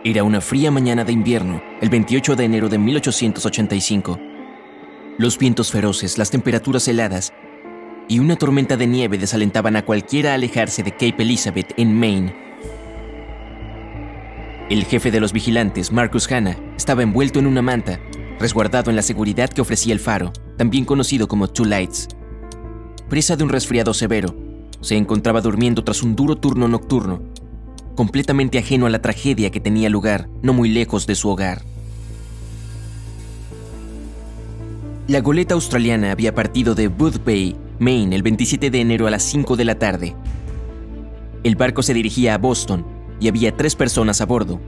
Era una fría mañana de invierno, el 28 de enero de 1885. Los vientos feroces, las temperaturas heladas y una tormenta de nieve desalentaban a cualquiera a alejarse de Cape Elizabeth, en Maine. El jefe de los vigilantes, Marcus Hanna, estaba envuelto en una manta, resguardado en la seguridad que ofrecía el faro, también conocido como Two Lights. Presa de un resfriado severo, se encontraba durmiendo tras un duro turno nocturno, completamente ajeno a la tragedia que tenía lugar no muy lejos de su hogar. La goleta australiana había partido de Booth Bay, Maine, el 27 de enero a las 5 de la tarde. El barco se dirigía a Boston y había 3 personas a bordo,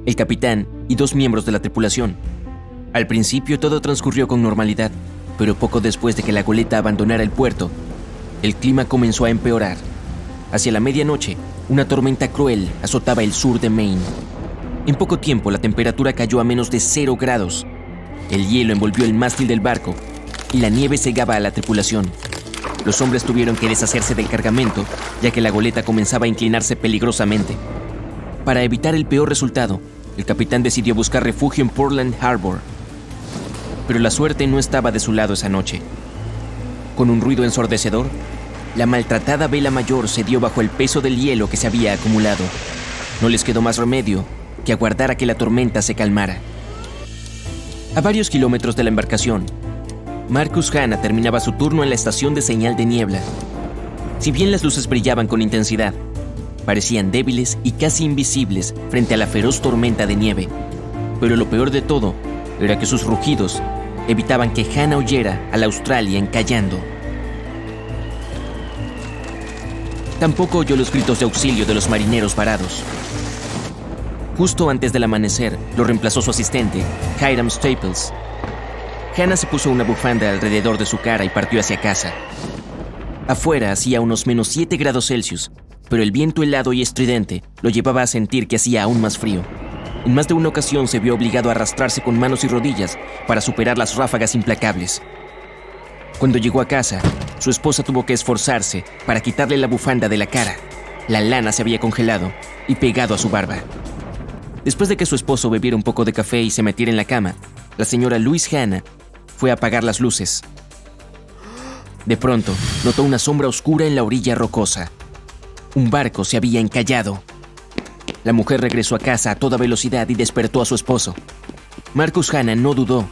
el capitán y 2 miembros de la tripulación. Al principio todo transcurrió con normalidad, pero poco después de que la goleta abandonara el puerto, el clima comenzó a empeorar. Hacia la medianoche, una tormenta cruel azotaba el sur de Maine. En poco tiempo la temperatura cayó a menos de 0 grados. El hielo envolvió el mástil del barco y la nieve cegaba a la tripulación. Los hombres tuvieron que deshacerse del cargamento, ya que la goleta comenzaba a inclinarse peligrosamente. Para evitar el peor resultado, el capitán decidió buscar refugio en Portland Harbor. Pero la suerte no estaba de su lado esa noche. Con un ruido ensordecedor, la maltratada vela mayor cedió bajo el peso del hielo que se había acumulado. No les quedó más remedio que aguardar a que la tormenta se calmara. A varios kilómetros de la embarcación, Marcus Hanna terminaba su turno en la estación de señal de niebla. Si bien las luces brillaban con intensidad, parecían débiles y casi invisibles frente a la feroz tormenta de nieve. Pero lo peor de todo era que sus rugidos evitaban que Hanna oyera a la Australia encallando. Tampoco oyó los gritos de auxilio de los marineros varados. Justo antes del amanecer, lo reemplazó su asistente, Hiram Staples. Hanna se puso una bufanda alrededor de su cara y partió hacia casa. Afuera hacía unos menos 7 grados Celsius, pero el viento helado y estridente lo llevaba a sentir que hacía aún más frío. En más de una ocasión se vio obligado a arrastrarse con manos y rodillas para superar las ráfagas implacables. Cuando llegó a casa, su esposa tuvo que esforzarse para quitarle la bufanda de la cara. La lana se había congelado y pegado a su barba. Después de que su esposo bebiera un poco de café y se metiera en la cama, la señora Louise Hanna fue a apagar las luces. De pronto, notó una sombra oscura en la orilla rocosa. Un barco se había encallado. La mujer regresó a casa a toda velocidad y despertó a su esposo. Marcus Hanna no dudó.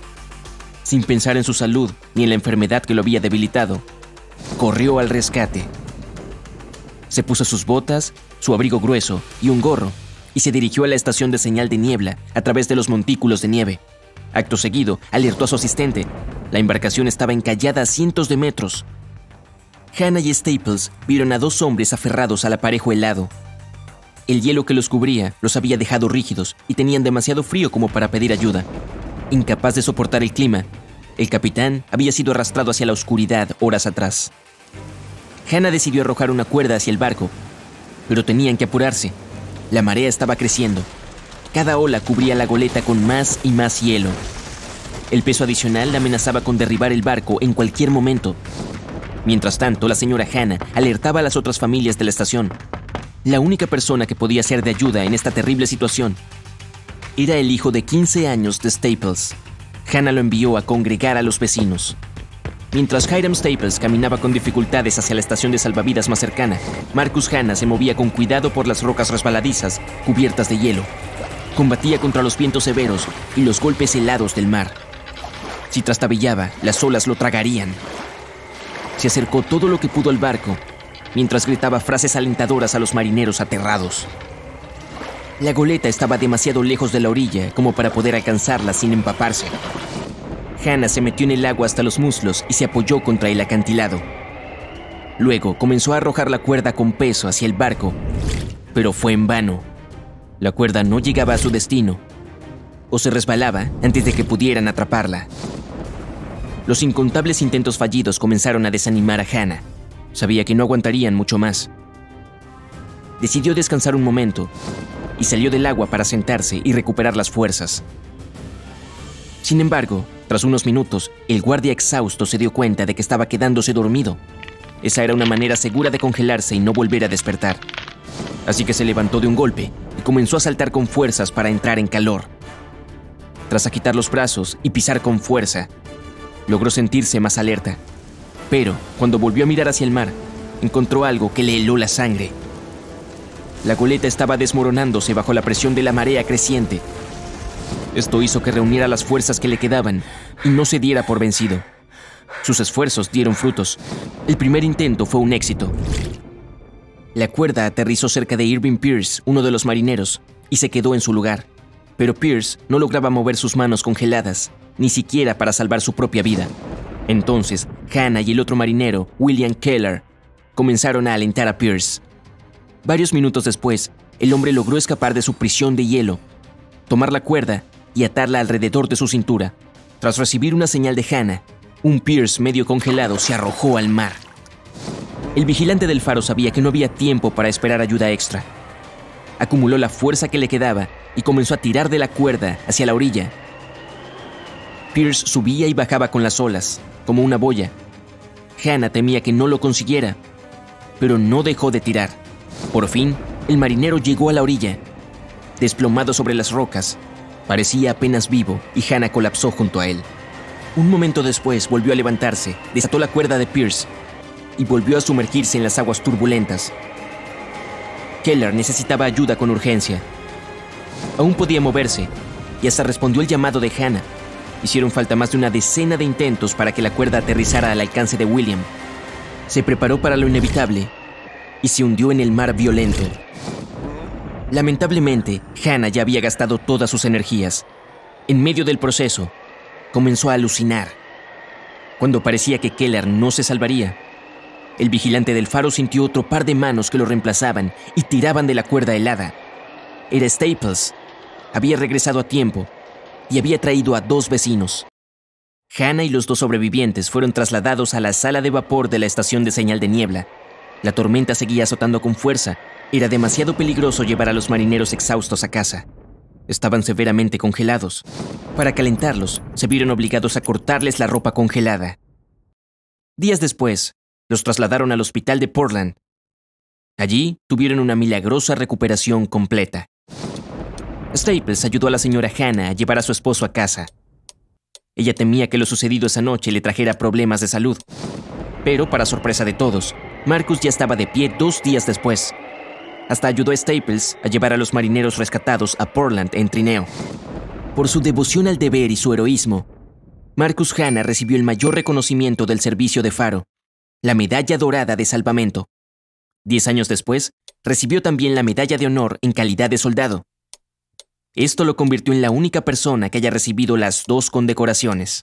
Sin pensar en su salud ni en la enfermedad que lo había debilitado, corrió al rescate. Se puso sus botas, su abrigo grueso y un gorro y se dirigió a la estación de señal de niebla a través de los montículos de nieve. Acto seguido, alertó a su asistente. La embarcación estaba encallada a cientos de metros. Hanna y Staples vieron a 2 hombres aferrados al aparejo helado. El hielo que los cubría los había dejado rígidos y tenían demasiado frío como para pedir ayuda. Incapaz de soportar el clima, el capitán había sido arrastrado hacia la oscuridad horas atrás. Hanna decidió arrojar una cuerda hacia el barco, pero tenían que apurarse. La marea estaba creciendo. Cada ola cubría la goleta con más y más hielo. El peso adicional amenazaba con derribar el barco en cualquier momento. Mientras tanto, la señora Hanna alertaba a las otras familias de la estación. La única persona que podía ser de ayuda en esta terrible situación era el hijo de 15 años de Staples. Hanna lo envió a congregar a los vecinos. Mientras Hiram Staples caminaba con dificultades hacia la estación de salvavidas más cercana, Marcus Hanna se movía con cuidado por las rocas resbaladizas cubiertas de hielo. Combatía contra los vientos severos y los golpes helados del mar. Si trastabillaba, las olas lo tragarían. Se acercó todo lo que pudo al barco, mientras gritaba frases alentadoras a los marineros aterrados. La goleta estaba demasiado lejos de la orilla como para poder alcanzarla sin empaparse. Hanna se metió en el agua hasta los muslos y se apoyó contra el acantilado. Luego comenzó a arrojar la cuerda con peso hacia el barco, pero fue en vano. La cuerda no llegaba a su destino, o se resbalaba antes de que pudieran atraparla. Los incontables intentos fallidos comenzaron a desanimar a Hanna. Sabía que no aguantarían mucho más. Decidió descansar un momento y salió del agua para sentarse y recuperar las fuerzas. Sin embargo, tras unos minutos, el guardia exhausto se dio cuenta de que estaba quedándose dormido. Esa era una manera segura de congelarse y no volver a despertar. Así que se levantó de un golpe y y comenzó a saltar con fuerzas para entrar en calor. Tras agitar los brazos y pisar con fuerza, logró sentirse más alerta. Pero, cuando volvió a mirar hacia el mar, encontró algo que le heló la sangre. La goleta estaba desmoronándose bajo la presión de la marea creciente. Esto hizo que reuniera las fuerzas que le quedaban y no se diera por vencido. Sus esfuerzos dieron frutos. El primer intento fue un éxito. La cuerda aterrizó cerca de Irving Pierce, uno de los marineros, y se quedó en su lugar. Pero Pierce no lograba mover sus manos congeladas, ni siquiera para salvar su propia vida. Entonces, Hannah y el otro marinero, William Keller, comenzaron a alentar a Pierce. Varios minutos después, el hombre logró escapar de su prisión de hielo, tomar la cuerda y atarla alrededor de su cintura. Tras recibir una señal de Hannah, un Pierce medio congelado se arrojó al mar. El vigilante del faro sabía que no había tiempo para esperar ayuda extra. Acumuló la fuerza que le quedaba y comenzó a tirar de la cuerda hacia la orilla. Pierce subía y bajaba con las olas, como una boya. Hannah temía que no lo consiguiera, pero no dejó de tirar. Por fin, el marinero llegó a la orilla. Desplomado sobre las rocas, parecía apenas vivo y Hannah colapsó junto a él. Un momento después volvió a levantarse, desató la cuerda de Pierce y volvió a sumergirse en las aguas turbulentas. Keller necesitaba ayuda con urgencia. Aún podía moverse y hasta respondió el llamado de Hannah. Hicieron falta más de una decena de intentos para que la cuerda aterrizara al alcance de William. Se preparó para lo inevitable y se hundió en el mar violento. Lamentablemente, Hannah ya había gastado todas sus energías. En medio del proceso, comenzó a alucinar. Cuando parecía que Keller no se salvaría, el vigilante del faro sintió otro par de manos que lo reemplazaban y tiraban de la cuerda helada. Era Staples. Había regresado a tiempo y había traído a 2 vecinos. Hannah y los 2 sobrevivientes fueron trasladados a la sala de vapor de la estación de señal de niebla. La tormenta seguía azotando con fuerza. Era demasiado peligroso llevar a los marineros exhaustos a casa. Estaban severamente congelados. Para calentarlos, se vieron obligados a cortarles la ropa congelada. Días después, los trasladaron al hospital de Portland. Allí tuvieron una milagrosa recuperación completa. Staples ayudó a la señora Hannah a llevar a su esposo a casa. Ella temía que lo sucedido esa noche le trajera problemas de salud. Pero, para sorpresa de todos, Marcus ya estaba de pie 2 días después. Hasta ayudó a Staples a llevar a los marineros rescatados a Portland en trineo. Por su devoción al deber y su heroísmo, Marcus Hannah recibió el mayor reconocimiento del servicio de faro, la Medalla Dorada de Salvamento. 10 años después, recibió también la Medalla de Honor en calidad de soldado. Esto lo convirtió en la única persona que haya recibido las 2 condecoraciones.